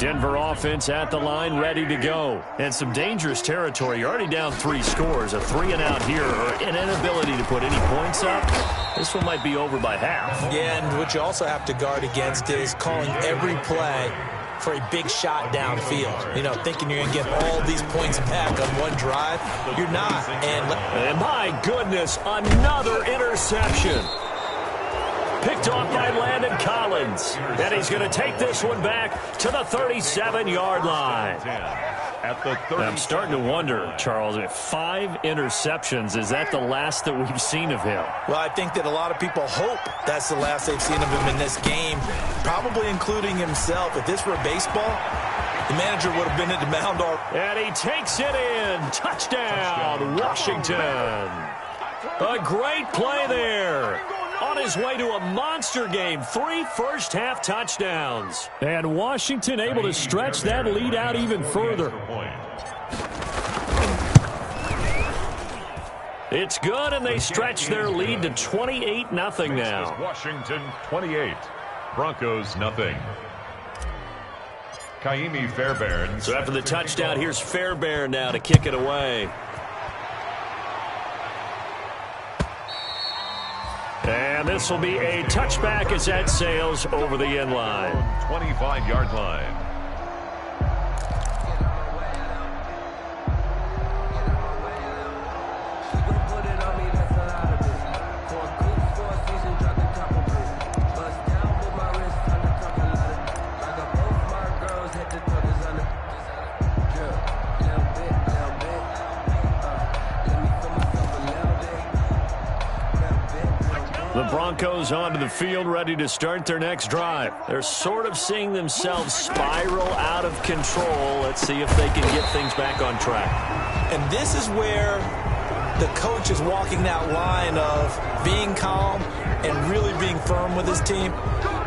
Denver offense at the line, ready to go. And some dangerous territory. You're already down 3 scores. A 3-and-out here, or an inability to put any points up. This one might be over by half. Yeah, and what you also have to guard against is calling every play for a big shot downfield. You know, thinking you're going to get all these points back on one drive. You're not. And my goodness, another interception. Picked off by Landon Collins. And he's going to take this one back to the 37-yard line. I'm starting to wonder, Charles, if 5 interceptions, is that the last that we've seen of him? Well, I think that a lot of people hope that's the last they've seen of him in this game, probably including himself. If this were baseball, the manager would have been at the mound already. And he takes it in. Touchdown, Washington. A great play there. On his way to a monster game, 3 first-half touchdowns. And Washington able to stretch that lead out even further. It's good, and they stretch their lead to 28-0 now. Washington 28, Broncos nothing. Kaimi Fairbairn. So after the touchdown, here's Fairbairn now to kick it away. And this will be a touchback as that sails over the end line. 25-yard line. The Broncos onto the field, ready to start their next drive. They're sort of seeing themselves spiral out of control. Let's see if they can get things back on track. And this is where the coach is walking that line of being calm and really being firm with his team.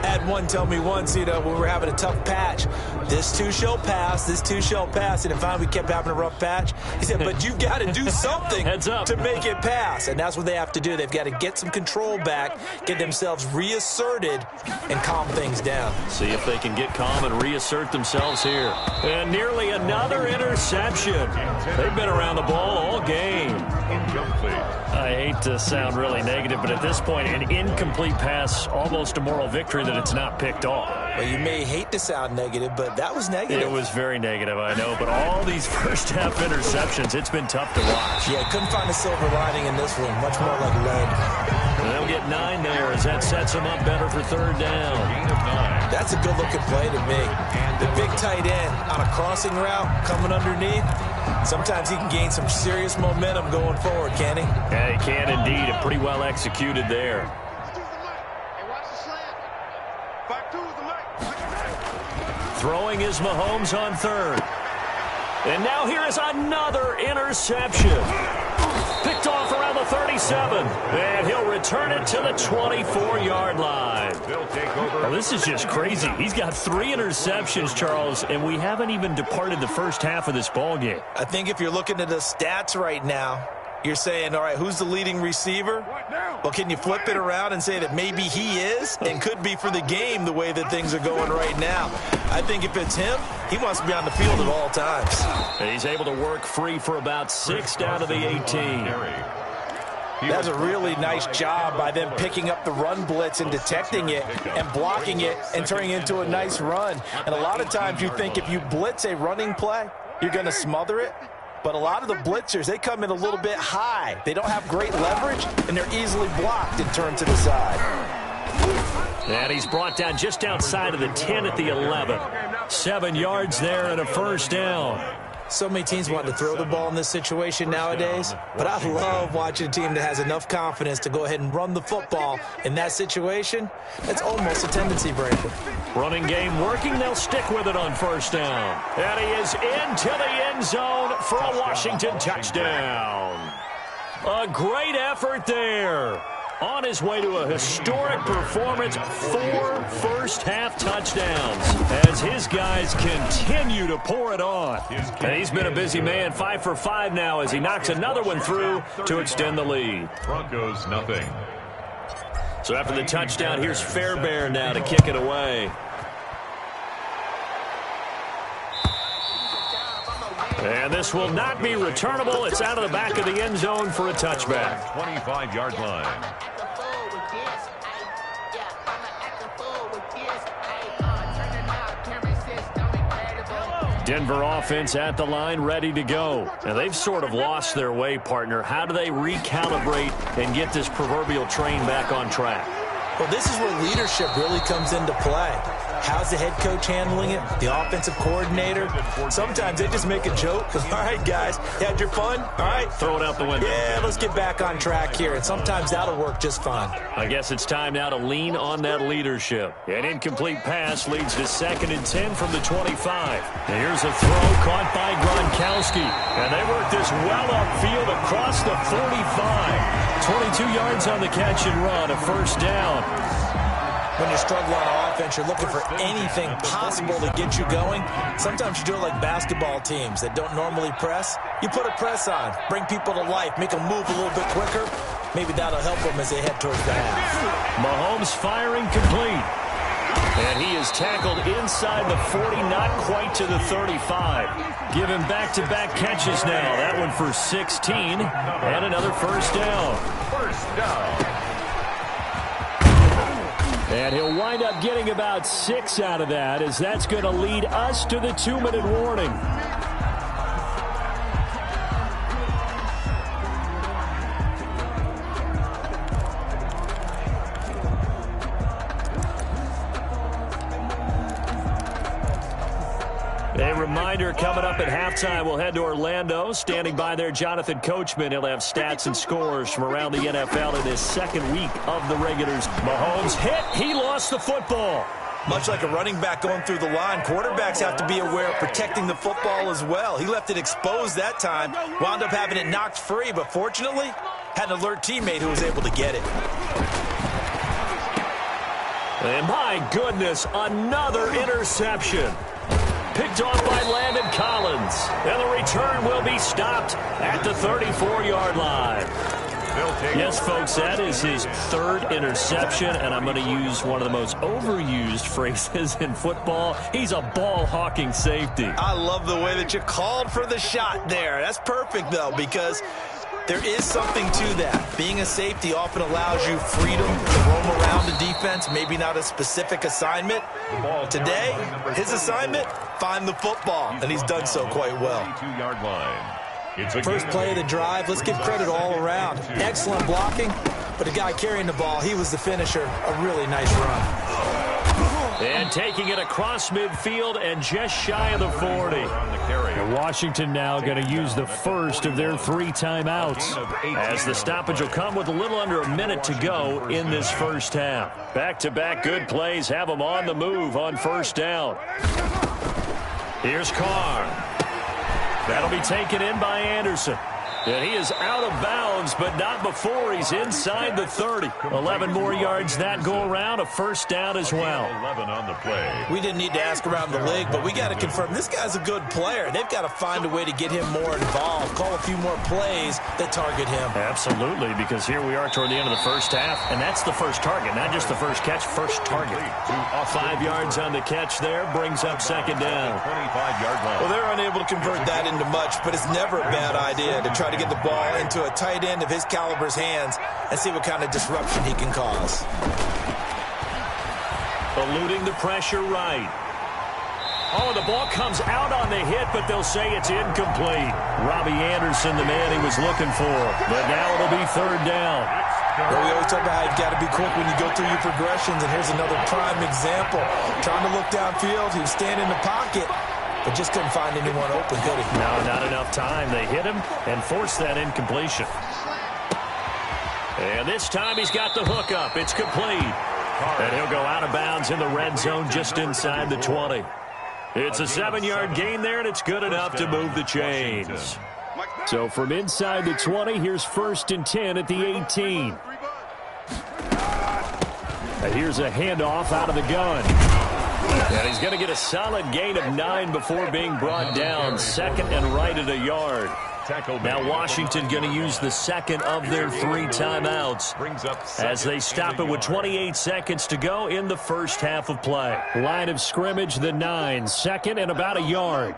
I had one tell me once, you know, when we were having a tough patch, this too shall pass, this too shall pass. And finally we kept having a rough patch. He said, but you've got to do something to make it pass. And that's what they have to do. They've got to get some control back, get themselves reasserted, and calm things down. See if they can get calm and reassert themselves here. And nearly another interception. They've been around the ball all game. Incomplete. I hate to sound really negative, but at this point, an incomplete pass, almost a moral victory that it's not picked off. Well, you may hate to sound negative, but that was negative. It was very negative, I know, but all these first-half interceptions, it's been tough to watch. Yeah, couldn't find a silver lining in this one. Much more like lead. And they'll get 9 there as that sets them up better for 3rd down. Gain of 9. That's a good-looking play to me. The big tight end on a crossing route coming underneath. Sometimes he can gain some serious momentum going forward, can he? Yeah, he can indeed. And pretty well executed there. Throwing is Mahomes on 3rd. And now here is another interception. Picked off around the 37. And he'll return it to the 24-yard line. Well, this is just crazy. He's got 3 interceptions, Charles, and we haven't even departed the first half of this ballgame. I think if you're looking at the stats right now, you're saying, all right, who's the leading receiver? Well, can you flip it around and say that maybe he is and could be for the game the way that things are going right now? I think if it's him, he wants to be on the field at all times. And he's able to work free for about 6 down to the 18. That's a really nice job by them picking up the run blitz and detecting it and blocking it and turning it into a nice run. And a lot of times you think if you blitz a running play, you're going to smother it. But a lot of the blitzers, they come in a little bit high. They don't have great leverage, and they're easily blocked and turned to the side. And he's brought down just outside of the 10 at the 11. 7 yards there and a first down. So many teams want to throw the ball in this situation nowadays, but I love watching a team that has enough confidence to go ahead and run the football in that situation. That's almost a tendency breaker. Running game working, they'll stick with it on first down. And he is into the end zone for a Washington touchdown. A great effort there. On his way to a historic performance, 4 first-half touchdowns as his guys continue to pour it on. And he's been a busy man, 5 for 5 now as he knocks another one through to extend the lead. Broncos nothing. So after the touchdown, here's Fairbairn now to kick it away. And this will not be returnable. It's out of the back of the end zone for a touchback. 25-yard line. Denver offense at the line, ready to go. Now, they've sort of lost their way, partner. How do they recalibrate and get this proverbial train back on track? Well, this is where leadership really comes into play. How's the head coach handling it? The offensive coordinator? Sometimes they just make a joke. All right, guys, you had your fun? All right. Throw it out the window. Yeah, let's get back on track here. And sometimes that'll work just fine. I guess it's time now to lean on that leadership. An incomplete pass leads to 2nd and 10 from the 25. And here's a throw caught by Gronkowski. And they work this well upfield across the 45. 22 yards on the catch and run, a first down. When you struggle on offense, you're looking for anything possible to get you going. Sometimes you do it like basketball teams that don't normally press. You put a press on, bring people to life, make them move a little bit quicker. Maybe that'll help them as they head towards the half. Mahomes firing complete. And he is tackled inside the 40, not quite to the 35. Give him back-to-back catches now. That one for 16 and another first down. First down. And he'll wind up getting about 6 out of that, as that's going to lead us to the 2-minute warning. A reminder, coming up at halftime, we'll head to Orlando. Standing by there, Jonathan Coachman. He'll have stats and scores from around the NFL in his second week of the regulars. Mahomes hit. He lost the football. Much like a running back going through the line, quarterbacks have to be aware of protecting the football as well. He left it exposed that time, wound up having it knocked free, but fortunately, had an alert teammate who was able to get it. And my goodness, another interception. Picked off by Landon Collins. And the return will be stopped at the 34-yard line. Yes, folks, that is his 3rd interception, and I'm going to use one of the most overused phrases in football. He's a ball-hawking safety. I love the way that you called for the shot there. That's perfect, though, because there is something to that. Being a safety often allows you freedom to roam around the defense, maybe not a specific assignment. Today, his assignment, find the football, and he's done so quite well. First play of the drive, let's give credit all around. Excellent blocking, but the guy carrying the ball, he was the finisher. A really nice run. And taking it across midfield and just shy of the 40. And Washington now going to use the first of their 3 timeouts, as the stoppage will come with a little under a minute to go in this first half. Back-to-back good plays have them on the move on first down. Here's Carr. That'll be taken in by Anderson. And he is out of bounds, but not before he's inside the 30. 11 more yards that go around, a first down as well. 11 on the play. We didn't need to ask around the league, but we got to confirm this guy's a good player. They've got to find a way to get him more involved, call a few more plays that target him. Absolutely, because here we are toward the end of the first half, and that's the first target, not just the first catch, first target. 5 yards on the catch there, brings up second down. 25-yard line. Well, they're unable to convert that into much, but it's never a bad idea to try to get the ball into a tight end of his caliber's hands and see what kind of disruption he can cause. Eluding the pressure right. Oh, the ball comes out on the hit, but they'll say it's incomplete. Robbie Anderson, the man he was looking for. But now it'll be third down. Well, we always talk about how you've got to be quick when you go through your progressions, and here's another prime example. Trying to look downfield, he was standing in the pocket, but just couldn't find anyone open, could he? No, not enough time. They hit him and forced that incompletion. And this time he's got the hook up. It's complete. And he'll go out of bounds in the red zone just inside the 20. It's a 7-yard gain there, and it's good enough to move the chains. So from inside the 20, here's 1st and 10 at the 18. And here's a handoff out of the gun. And he's going to get a solid gain of 9 before being brought down. 2nd and right at a yard. Now Washington going to use the second of their 3 timeouts as they stop it with 28 seconds to go in the first half of play. Line of scrimmage, the 9. 2nd and about a yard.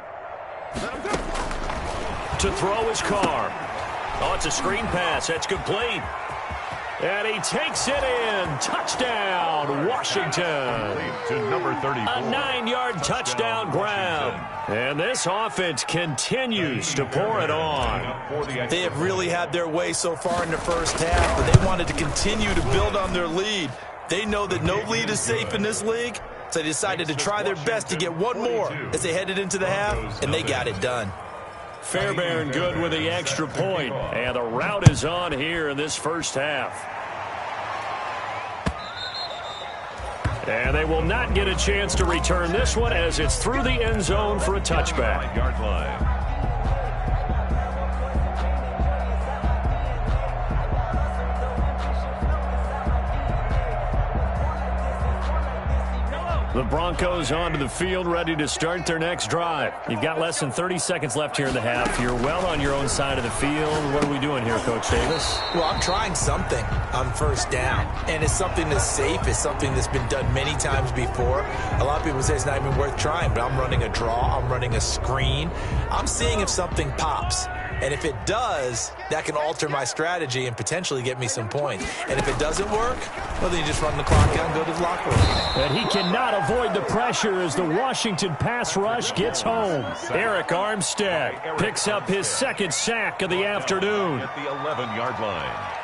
To throw his car. Oh, it's a screen pass. That's complete. And he takes it in. Touchdown, Washington. To number 34. A 9-yard touchdown grab. And this offense continues to pour it on. They have really had their way so far in the first half, but they wanted to continue to build on their lead. They know that no lead is safe in this league, so they decided to try their best to get one more as they headed into the half, and they got it done. Fairbairn good with the extra point, and the route is on here in this first half. And they will not get a chance to return this one as it's through the end zone for a touchback. 9-yard line. The Broncos onto the field, ready to start their next drive. You've got less than 30 seconds left here in the half. You're well on your own side of the field. What are we doing here, Coach Davis? Well, I'm trying something on first down, and it's something that's safe. It's something that's been done many times before. A lot of people say it's not even worth trying, but I'm running a draw. I'm running a screen. I'm seeing if something pops. And if it does, that can alter my strategy and potentially get me some points. And if it doesn't work, well, then you just run the clock out and go to the locker room. And he cannot avoid the pressure as the Washington pass rush gets home. Eric Armstead picks up his second sack of the afternoon. At the 11-yard line.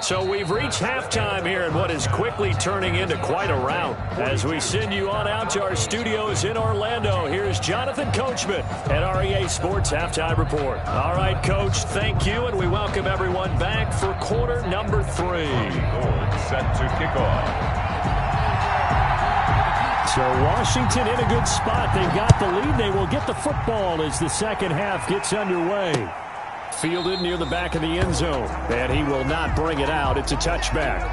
So we've reached halftime here in what is quickly turning into quite a rout. As we send you on out to our studios in Orlando, here's Jonathan Coachman at REA Sports Halftime Report. All right, Coach, thank you, and we welcome everyone back for quarter number 3. Set to kick off. So Washington in a good spot. They've got the lead. They will get the football as the second half gets underway. Fielded near the back of the end zone, and he will not bring it out. It's a touchback.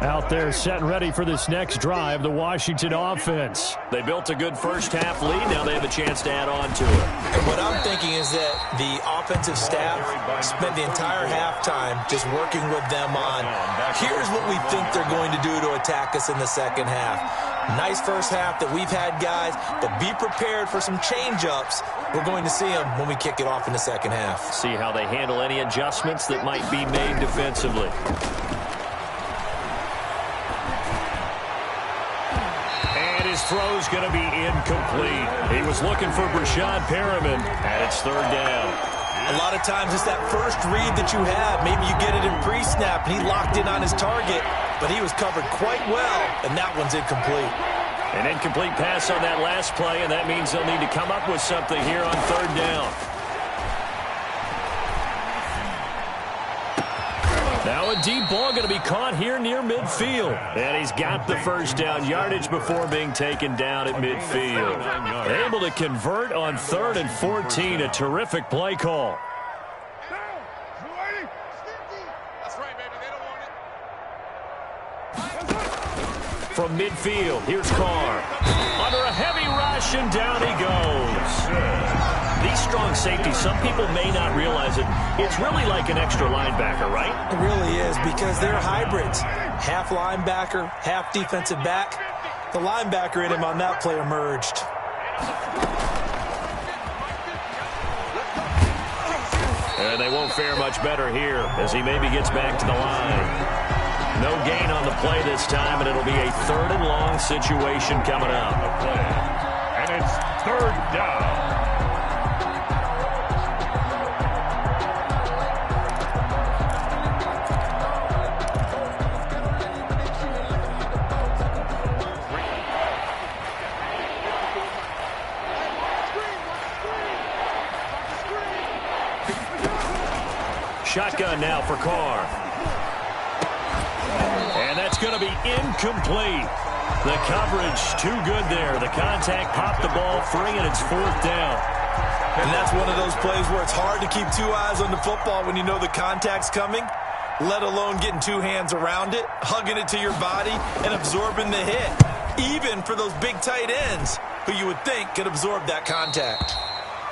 Out there set and ready for this next drive, the Washington offense. They built a good first half lead. Now they have a chance to add on to it. And what I'm thinking is that the offensive staff spent the entire halftime just working with them on, here's what we think they're going to do to attack us in the second half. Nice first half that we've had, guys, but be prepared for some change-ups. We're going to see them when we kick it off in the second half. See how they handle any adjustments that might be made defensively. Throw's going to be incomplete. He was looking for Brashad Perriman, and it's third down. A lot of times it's that first read that you have. Maybe you get it in pre-snap, and he locked in on his target, but he was covered quite well, and that one's incomplete. An incomplete pass on that last play, and that means they'll need to come up with something here on third down. Now a deep ball going to be caught here near midfield. And he's got the first down yardage before being taken down at midfield. Able to convert on 3rd and 14. A terrific play call. From midfield, here's Carr. Under a heavy rush, and down he goes. These strong safeties, some people may not realize it. It's really like an extra linebacker, right? It really is, because they're hybrids. Half linebacker, half defensive back. The linebacker in him on that play emerged. And they won't fare much better here as he maybe gets back to the line. No gain on the play this time, and it'll be a 3rd and long situation coming up. And it's 3rd down. Shotgun now for Carr. And that's going to be incomplete. The coverage too good there. The contact popped the ball free, and it's 4th down. And that's one of those plays where it's hard to keep 2 eyes on the football when you know the contact's coming, let alone getting 2 hands around it, hugging it to your body, and absorbing the hit. even for those big tight ends who you would think could absorb that contact.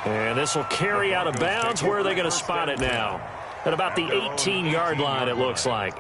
And this will carry out of bounds. Where are they going to spot it now? At about the 18-yard line, it looks like.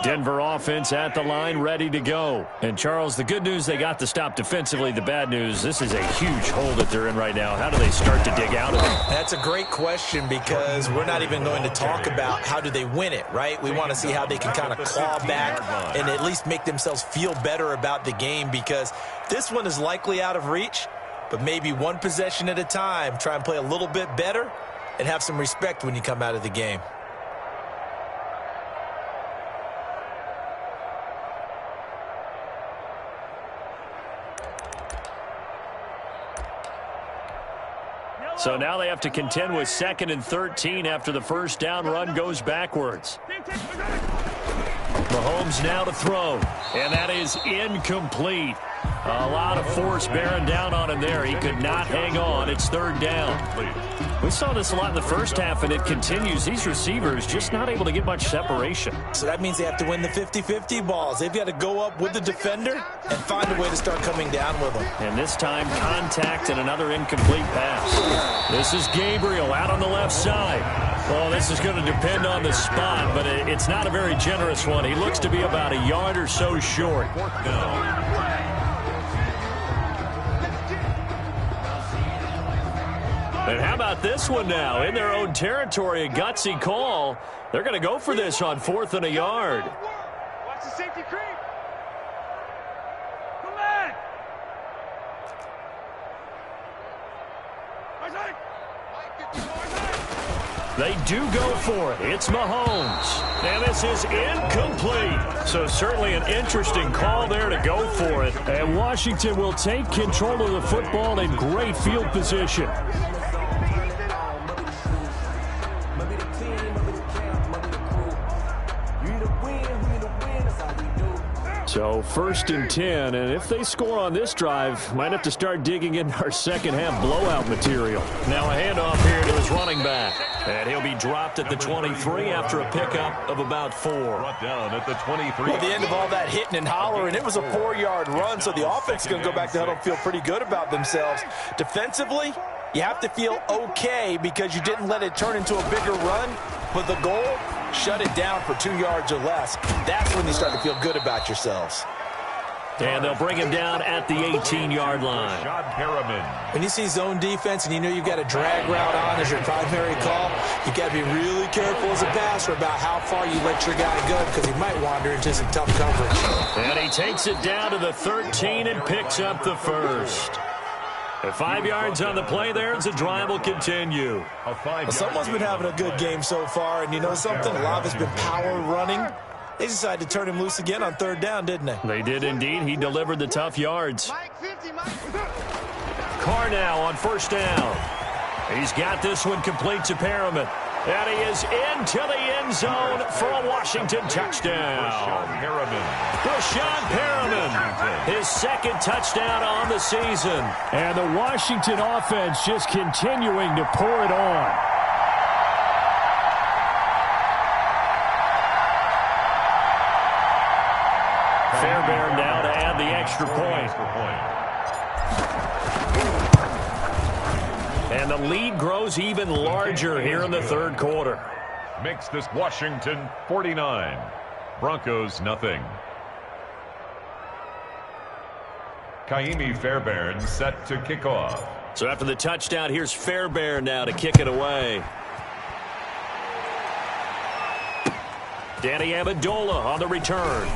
Denver offense at the line, ready to go. And, Charles, the good news, they got the stop defensively. The bad news, this is a huge hole that they're in right now. How do they start to dig out of it? That's a great question, because we're not even going to talk about how do they win it, right? We want to see how they can kind of claw back and at least make themselves feel better about the game, because this one is likely out of reach, but maybe one possession at a time. Try and play a little bit better and have some respect when you come out of the game. So now they have to contend with 2nd and 13 after the first down run goes backwards. Mahomes now to throw, and that is incomplete. A lot of force bearing down on him there. He could not hang on. It's 3rd down. We saw this a lot in the first half, and it continues. These receivers just not able to get much separation. So that means they have to win the 50-50 balls. They've got to go up with the defender and find a way to start coming down with them. And this time, contact and another incomplete pass. This is Gabriel out on the left side. Well, this is going to depend on the spot, but it's not a very generous one. He looks to be about a yard or so short. And how about this one now? In their own territory, a gutsy call. They're going to go for this on 4th and a yard. Watch the safety creep. Come back. They do go for it. It's Mahomes. And this is incomplete. So certainly an interesting call there to go for it. And Washington will take control of the football in great field position. So 1st and 10, and if they score on this drive, might have to start digging in our second half blowout material. Now a handoff here to his running back, and he'll be dropped at the 23 after a pickup of about 4. Brought down at the 23. Well, at the end of all that hitting and hollering, it was a 4-yard run, so the offense is going to go back to huddle and feel pretty good about themselves. Defensively, you have to feel okay because you didn't let it turn into a bigger run, but the goal, shut it down for 2 yards or less. That's when you start to feel good about yourselves. And they'll bring him down at the 18-yard line. When you see zone defense and you know you've got a drag route on as your primary call, you've got to be really careful as a passer about how far you let your guy go, because he might wander into some tough coverage. And he takes it down to the 13 and picks up the first. At 5 yards on the play there, as the drive will continue. Well, someone's been having a good game so far, and you know something? A lot of it's been power running. They decided to turn him loose again on 3rd down, didn't they? They did indeed. He delivered the tough yards. Carr now on 1st down. He's got this one complete to Perriman. And he is into the end zone for a Washington touchdown. Brashad Perriman, his 2nd touchdown on the season. And the Washington offense just continuing to pour it on. Fairbairn now to add the extra point. And the lead grows even larger here in the 3rd quarter. Makes this Washington 49. Broncos nothing. Kaimi Fairbairn set to kick off. So after the touchdown, here's Fairbairn now to kick it away. Danny Amendola on the return.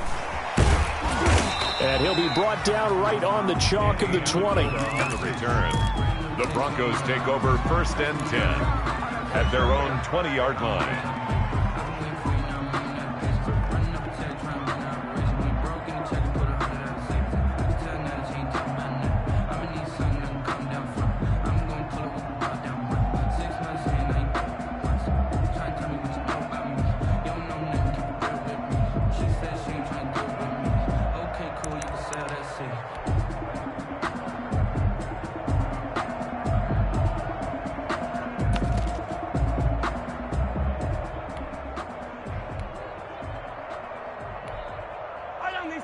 And he'll be brought down right on the chalk of the 20. On the return, the Broncos take over 1st and 10 at their own 20-yard line.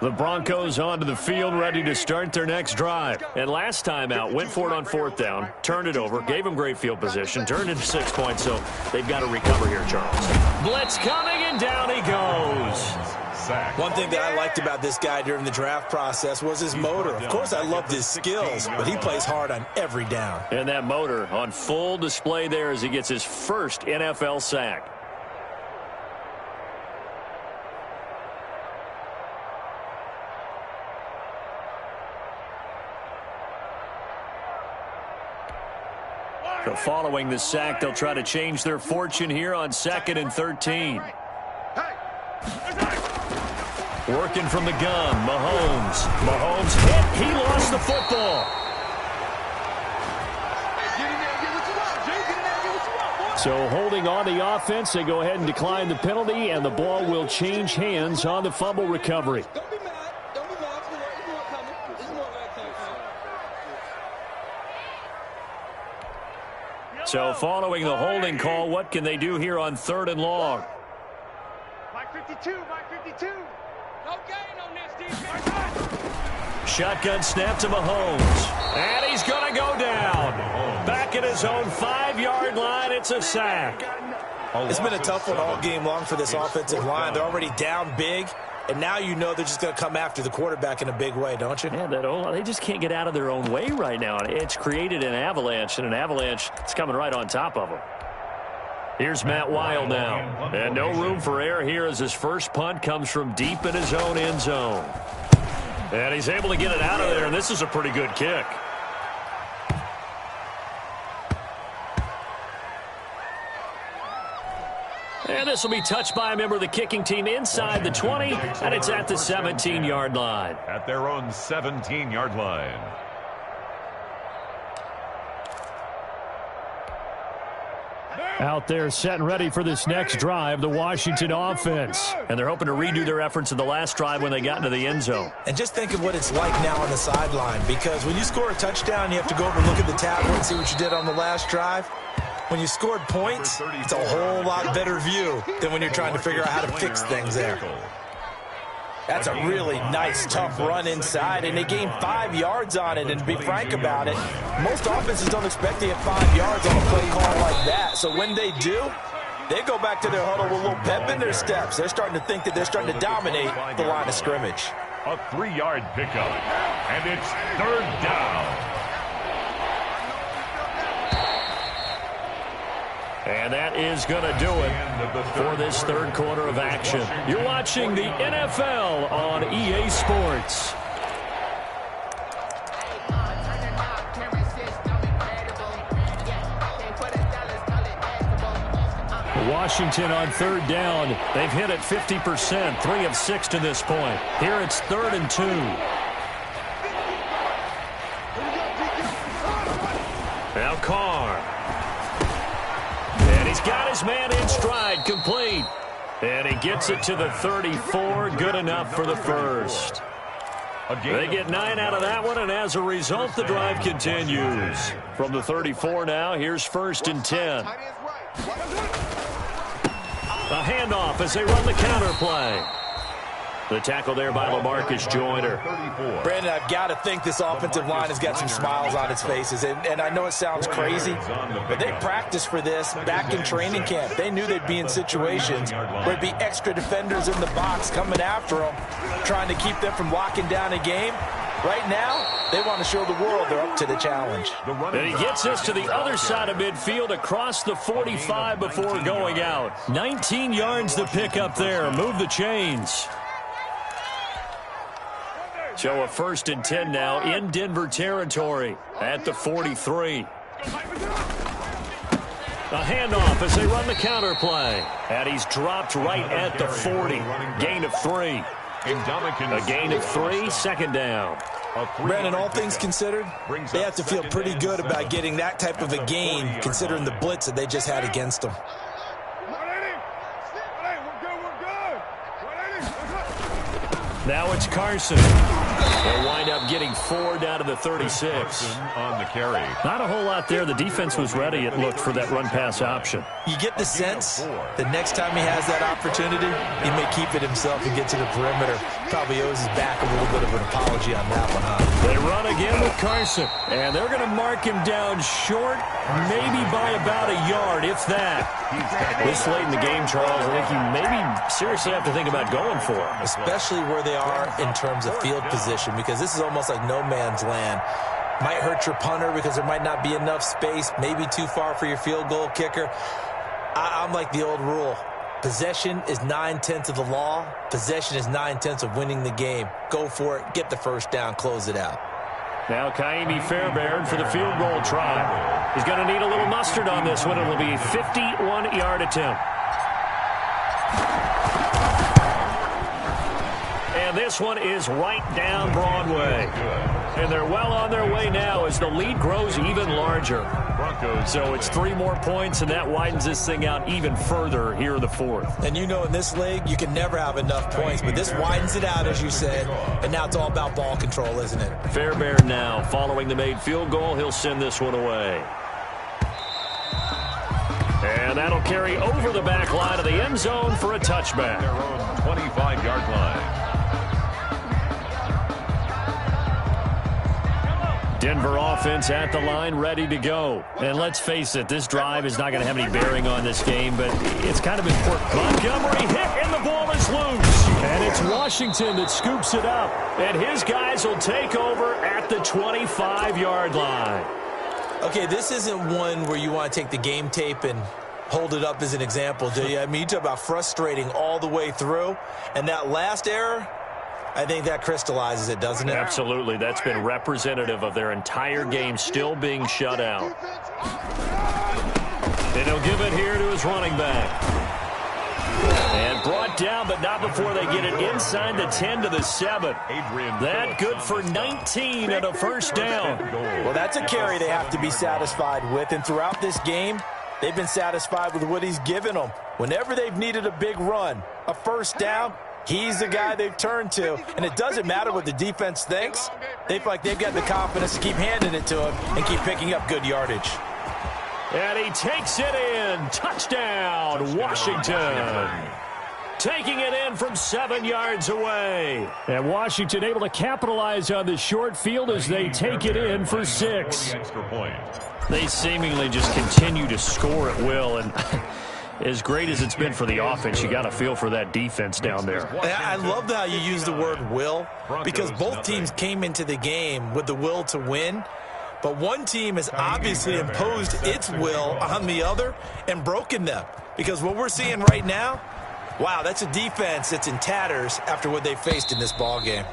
The Broncos onto the field, ready to start their next drive. And last time out, went for it on 4th down, turned it over, gave them great field position, turned into 6 points, so they've got to recover here, Charles. Blitz coming, and down he goes. One thing that I liked about this guy during the draft process was his motor. Of course, I loved his skills, but he plays hard on every down. And that motor on full display there as he gets his first NFL sack. So following the sack, they'll try to change their fortune here on 2nd and 13. Working from the gun, Mahomes. Mahomes hit. He lost the football. So holding on the offense, they go ahead and decline the penalty, and the ball will change hands on the fumble recovery. So following the holding call, what can they do here on 3rd and long? Mike 52, Mike 52. No gain on this defense. Shotgun snap to Mahomes. And he's going to go down. Back at his own 5-yard line, it's a sack. It's been a tough one all game long for this offensive line. They're already down big, and now you know they're just going to come after the quarterback in a big way, don't you? Yeah, they just can't get out of their own way right now. It's created an avalanche, and an avalanche is coming right on top of them. Here's Matt Weil now. And no room for error here as his first punt comes from deep in his own end zone. And he's able to get it out of there, and this is a pretty good kick. And this will be touched by a member of the kicking team inside the 20, and it's at the 17-yard line. At their own 17-yard line. Out there set and ready for this next drive, the Washington offense. And they're hoping to redo their efforts in the last drive when they got into the end zone. And just think of what it's like now on the sideline, because when you score a touchdown, you have to go over and look at the tablet and see what you did on the last drive. When you scored points, it's a whole lot better view than when you're trying to figure out how to fix things there. That's a really nice, tough run inside, and they gained 5 yards on it. And to be frank about it, most offenses don't expect to get 5 yards on a play call like that. So when they do, they go back to their huddle with a little pep in their steps. They're starting to think that they're starting to dominate the line of scrimmage. A 3-yard pickup, and it's 3rd down. And that is going to do it for this third quarter of action. You're watching the NFL on EA Sports. Washington on 3rd down. They've hit it 50%, 3 of 6 to this point. Here it's 3rd and 2. Now Carr. And he's got his man in stride, complete. And he gets it to the 34, good enough for the first. They get 9 out of that one, and as a result, the drive continues. From the 34 now, here's 1st and 10. A handoff as they run the counter play. The tackle there by LaMarcus Joyner. Brandon, I've got to think this offensive line has got some smiles on its faces. And I know it sounds crazy, but they practiced for this back in training camp. They knew they'd be in situations where there'd be extra defenders in the box coming after them, trying to keep them from locking down a game. Right now, they want to show the world they're up to the challenge. And he gets us to the other side of midfield across the 45 before going out. 19 yards to pick up there. Move the chains. So a 1st and 10 now in Denver territory at the 43. A handoff as they run the counter play. And he's dropped right at the 40. Gain of 3. A gain of 3, 2nd down. Brandon, all things considered, they have to feel pretty good about getting that type of a gain, considering the blitz that they just had against them. Now it's Carson. They'll wind up getting 4 down to the 36. On the carry. Not a whole lot there. The defense was ready, it looked, for that run-pass option. You get the sense the next time he has that opportunity, he may keep it himself and get to the perimeter. Probably owes his back a little bit of an apology on that one, huh? They run again with Carson, and they're going to mark him down short, maybe by about a yard, if that. This late in the game, Charles, I think you maybe seriously have to think about going for it. Especially where they are in terms of field position, because this is almost like no man's land. Might hurt your punter because there might not be enough space, maybe too far for your field goal kicker. I'm like the old rule. Possession is 9/10 of the law. Possession is 9/10 of winning the game. Go for it, get the first down, close it out. Now Kaimi Fairbairn for the field goal try. He's going to need a little mustard on this one. It'll be a 51-yard attempt. And this one is right down Broadway. And they're well on their way now as the lead grows even larger. So it's 3 more points, and that widens this thing out even further here in the fourth. And you know, in this league, you can never have enough points, but this widens it out, as you said, and now it's all about ball control, isn't it? Fairbairn now, following the made field goal, he'll send this one away. And that'll carry over the back line of the end zone for a touchback. Their own 25-yard line. Denver offense at the line, ready to go. And let's face it, this drive is not going to have any bearing on this game, but it's kind of important. Montgomery hit, and the ball is loose. And it's Washington that scoops it up. And his guys will take over at the 25-yard line. Okay, this isn't one where you want to take the game tape and hold it up as an example, do you? I mean, you talk about frustrating all the way through. And that last error, I think that crystallizes it, doesn't it? Absolutely. That's been representative of their entire game still being shut out. And he'll give it here to his running back. And brought down, but not before they get it inside the 10 to the 7. That good for 19 and a first down. Well, that's a carry they have to be satisfied with. And throughout this game, they've been satisfied with what he's given them. Whenever they've needed a big run, a first down, he's the guy they've turned to. And it doesn't matter what the defense thinks. They feel like they've got the confidence to keep handing it to him and keep picking up good yardage. And he takes it in. Touchdown, Washington. Taking it in from 7 yards away. And Washington able to capitalize on the short field as they take it in for 6. They seemingly just continue to score at will. And as great as it's been for the offense, you got to feel for that defense down there. I love how you use the word will, because both teams came into the game with the will to win. But one team has obviously imposed its will on the other and broken them. Because what we're seeing right now, wow, that's a defense that's in tatters after what they faced in this ball game.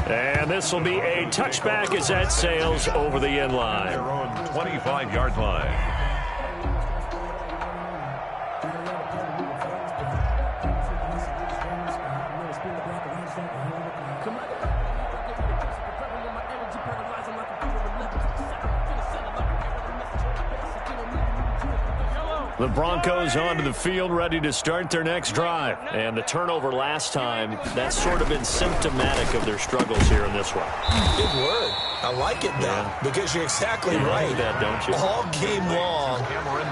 And this will be a touchback as that sails over the end line. Their own 25-yard line. The Broncos onto the field, ready to start their next drive. And the turnover last time, that's sort of been symptomatic of their struggles here in this one. Good word. I like it, though, because you're exactly right. Like that, don't you? All game long,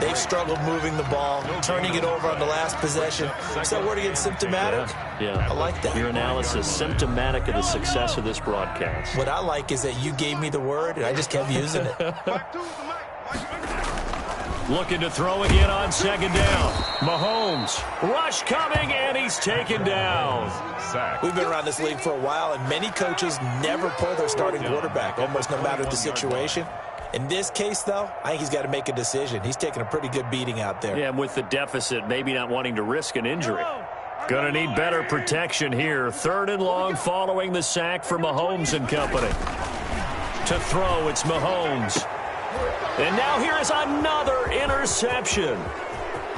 they've struggled moving the ball, turning it over on the last possession. Is that word again, symptomatic? Yeah. I like that. Your analysis, symptomatic of the success of this broadcast. What I like is that you gave me the word, and I just kept using it. Looking to throw again on second down. Mahomes, rush coming, and he's taken down. We've been around this league for a while, and many coaches never pull their starting quarterback, almost no matter the situation. In this case, though, I think he's got to make a decision. He's taking a pretty good beating out there. Yeah, and with the deficit, maybe not wanting to risk an injury. Going to need better protection here. 3rd and long following the sack for Mahomes and company. To throw, it's Mahomes. And now here is another interception.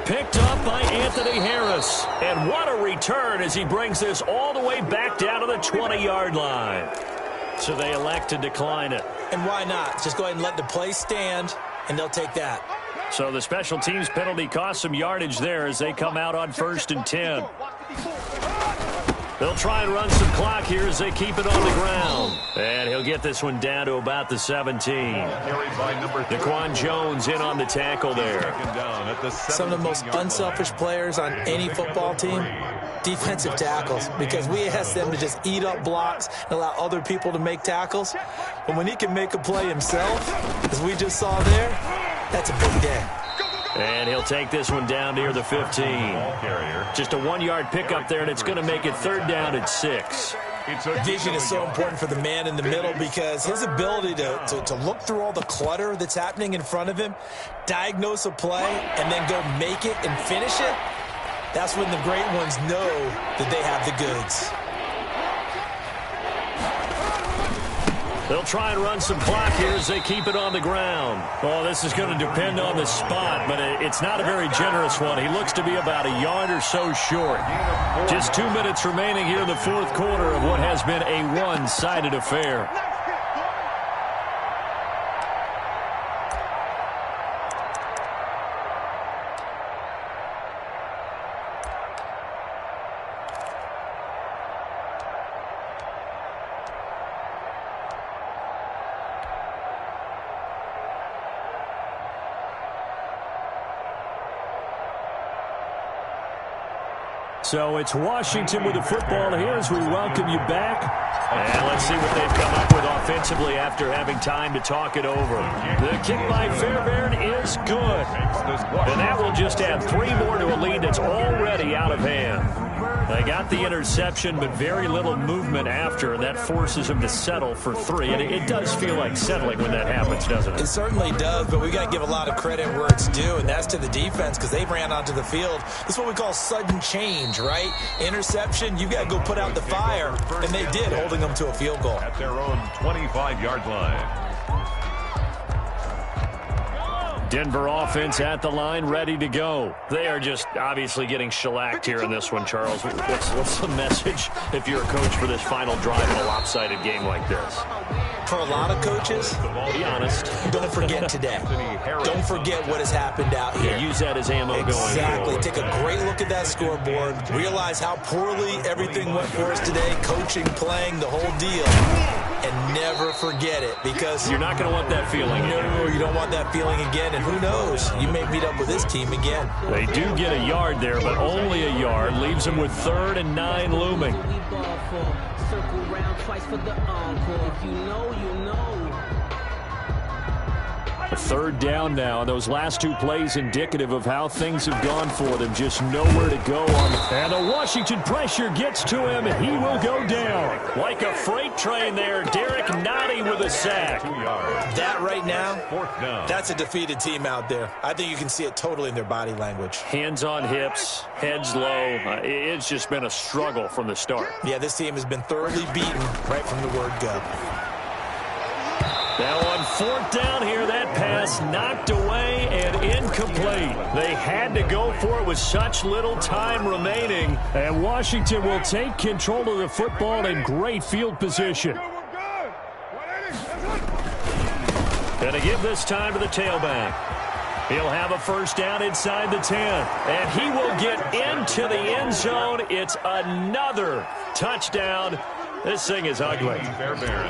Picked up by Anthony Harris. And what a return as he brings this all the way back down to the 20-yard line. So they elect to decline it. And why not? Just go ahead and let the play stand, and they'll take that. So the special teams penalty cost some yardage there as they come out on 1st and 10. They'll try and run some clock here as they keep it on the ground. And he'll get this one down to about the 17. Daquan Jones in on the tackle there. Some of the most unselfish players on any football team, defensive tackles, because we ask them to just eat up blocks and allow other people to make tackles. But when he can make a play himself, as we just saw there, that's a big day. And he'll take this one down near the 15. Just a 1-yard pickup there, and it's going to make it 3rd down and 6. Vision is so important for the man in the middle because his ability to look through all the clutter that's happening in front of him, diagnose a play, and then go make it and finish it, that's when the great ones know that they have the goods. They'll try and run some clock here as they keep it on the ground. Well, this is going to depend on the spot, but it's not a very generous one. He looks to be about a yard or so short. Just 2 minutes remaining here in the 4th quarter of what has been a one-sided affair. So it's Washington with the football here as we welcome you back. And let's see what they've come up with offensively after having time to talk it over. The kick by Fairbairn is good. And that will just add 3 more to a lead that's already out of hand. They got the interception, but very little movement after, and that forces them to settle for 3. And it does feel like settling when that happens, doesn't it? It certainly does, but we got to give a lot of credit where it's due, and that's to the defense because they ran onto the field. This is what we call sudden change, right? Interception, you got to go put out the fire, and they did, holding them to a field goal. At their own 25-yard line. Denver offense at the line, ready to go. They are just obviously getting shellacked here in this one, Charles. What's the message if you're a coach for this final drive in a lopsided game like this? For a lot of coaches, be honest, don't forget today. Don't forget what has happened out here. Yeah, use that as ammo going forward. Exactly. Take a great look at that scoreboard. Realize how poorly everything went for us today. Coaching, playing, the whole deal. And never forget it because you're not going to want that feeling. No, you don't want that feeling again. And who knows? You may meet up with this team again. They do get a yard there, but only a yard. Leaves them with 3rd and 9 looming. Circle round twice for the encore. If you know, you know. A 3rd down now. Those last 2 plays indicative of how things have gone for them. Just nowhere to go on. And the Washington pressure gets to him. He will go down. Like a freight train there. Derek Nottie with a sack. That right now, that's a defeated team out there. I think you can see it totally in their body language. Hands on hips, heads low. It's just been a struggle from the start. Yeah, this team has been thoroughly beaten right from the word go. Now on 4th down here, that pass knocked away and incomplete. They had to go for it with such little time remaining. And Washington will take control of the football in great field position. Going to give this time to the tailback. He'll have a 1st down inside the 10. And he will get into the end zone. It's another touchdown. This thing is ugly.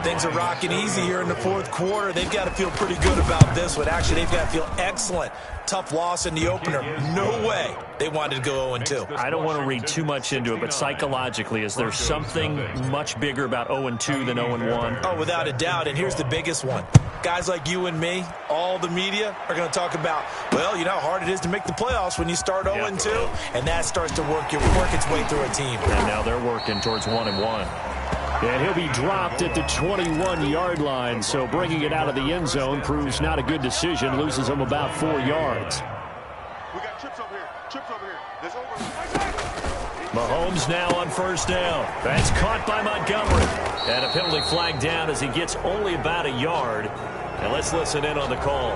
Things are rocking easy here in the 4th quarter. They've got to feel pretty good about this one. Actually, they've got to feel excellent. Tough loss in the opener. No way they wanted to go 0-2. I don't want to read too much into it, but psychologically, is there something much bigger about 0-2 than 0-1? Oh, without a doubt, and here's the biggest one. Guys like you and me, all the media, are going to talk about, well, you know how hard it is to make the playoffs when you start 0-2, and that starts to work its way through a team. And now they're working towards 1-1. And he'll be dropped at the 21-yard line, so bringing it out of the end zone proves not a good decision, loses him about 4 yards. We got chips over here. Chips over here. There's over. Mahomes now on 1st down. That's caught by Montgomery. And a penalty flag down as he gets only about a yard. And let's listen in on the call.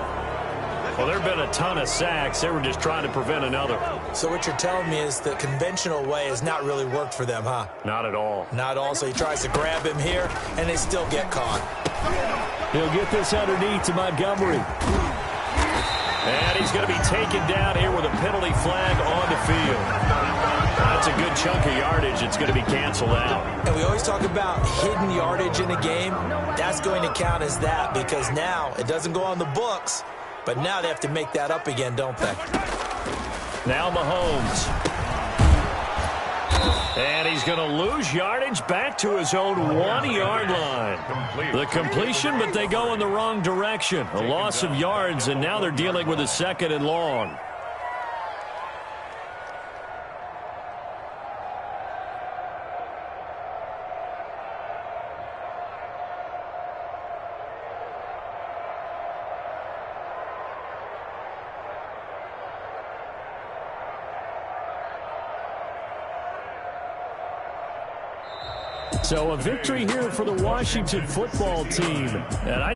Well, there have been a ton of sacks. They were just trying to prevent another. So what you're telling me is the conventional way has not really worked for them, huh? Not at all. Not at all. So he tries to grab him here, and they still get caught. He'll get this underneath to Montgomery. And he's going to be taken down here with a penalty flag on the field. That's a good chunk of yardage. It's going to be canceled out. And we always talk about hidden yardage in a game. That's going to count as that because now it doesn't go on the books, but now they have to make that up again, don't they? Now Mahomes. And he's going to lose yardage back to his own 1-yard line. The completion, but they go in the wrong direction. A loss of yards, and now they're dealing with a 2nd and long. So a victory here for the Washington football team. And I